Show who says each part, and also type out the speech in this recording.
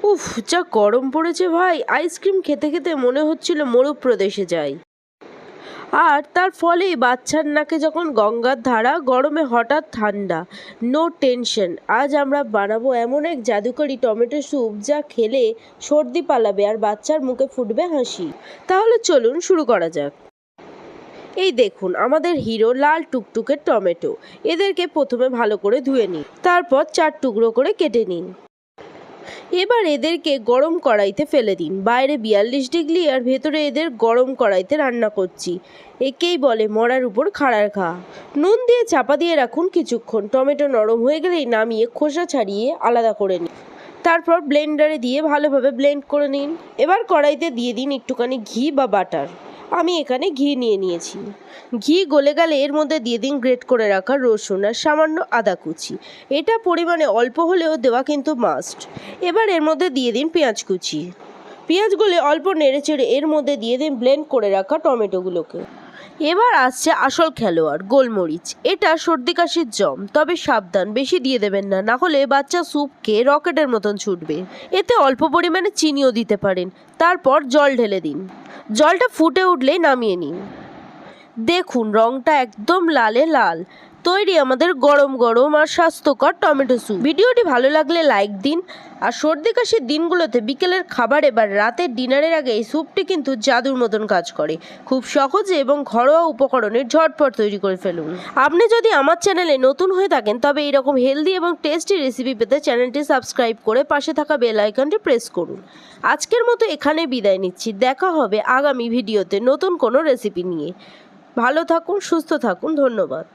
Speaker 1: উফ, যা গরম পড়েছে ভাই, আইসক্রিম খেতে খেতে মনে হচ্ছিল মরুপ্রদেশে যাই। আর তার ফলেই বাচ্চার নাকে যখন গঙ্গার ধারা, গরমে হঠাৎ ঠান্ডা, নো টেনশন। আজ আমরা বানাবো এমন এক জাদুকরি টমেটো স্যুপ যা খেলে সর্দি পালাবে আর বাচ্চার মুখে ফুটবে হাসি। তাহলে চলুন শুরু করা যাক। এই দেখুন আমাদের হিরো লাল টুকটুকে টমেটো। এদেরকে প্রথমে ভালো করে ধুয়ে নিন, তারপর 4 টুকরো করে কেটে নিন। এবার এদেরকে গরম কড়াইতে ফেলে দিন। বাইরে 42 ডিগ্রি আর ভেতরে এদের গরম কড়াইতে রান্না করছি। একেই বলে মরার উপর খাড়ার ঘা। নুন দিয়ে চাপা দিয়ে রাখুন কিছুক্ষণ। টমেটো নরম হয়ে গেলেই নামিয়ে খোসা ছাড়িয়ে আলাদা করে নিন। তারপর ব্লেন্ডারে দিয়ে ভালোভাবে ব্লেন্ড করে নিন। এবার কড়াইতে দিয়ে দিন একটুখানি ঘি বা বাটার। আমি এখানে ঘি নিয়ে নিয়েছি। ঘি গলে গেলে এর মধ্যে দিয়ে দিন গ্রেট করে রাখা রসুন আর সামান্য আদা কুচি। এটা পরিমাণে অল্প হলেও দেওয়া কিন্তু মাস্ট। এবার এর মধ্যে দিয়ে দিন পেঁয়াজ কুচি। পেঁয়াজগুলো অল্প নেড়েচেড়ে এর মধ্যে দিয়ে দিন ব্লেন্ড করে রাখা টমেটোগুলোকে। এবার আসছে আসল খেলোয়াড়, গোলমরিচ। এটা সর্দি কাশির জম, তবে সাবধান, বেশি দিয়ে দেবেন না, না হলে বাচ্চা স্যুপ খেয়ে রকেটের মতন ছুটবে। এতে অল্প পরিমাণে চিনিও দিতে পারেন। তারপর জল ঢেলে দিন। জলটা ফুটে উঠলেই নামিয়ে নিন। দেখুন রংটা একদম লালে লাল। তৈরি আমাদের গরম গরম আর স্বাস্থ্যকর টমেটো স্যুপ। ভিডিওটি ভালো লাগলে লাইক দিন। আর সর্দি কাশির দিনগুলোতে বিকেলের খাবারে বা রাতের ডিনারের আগে এই স্যুপটি কিন্তু জাদুর মতন কাজ করে। খুব সহজে এবং ঘরোয়া উপকরণে ঝটপট তৈরি করে ফেলুন। আপনি যদি আমার চ্যানেলে নতুন হয়ে থাকেন তবে এরকম হেলদি এবং টেস্টি রেসিপি পেতে চ্যানেলটি সাবস্ক্রাইব করে পাশে থাকা বেল আইকনটি প্রেস করুন। আজকের মতো এখানে বিদায় নিচ্ছি। দেখা হবে আগামী ভিডিওতে নতুন কোনো রেসিপি নিয়ে। ভালো থাকুন, সুস্থ থাকুন, ধন্যবাদ।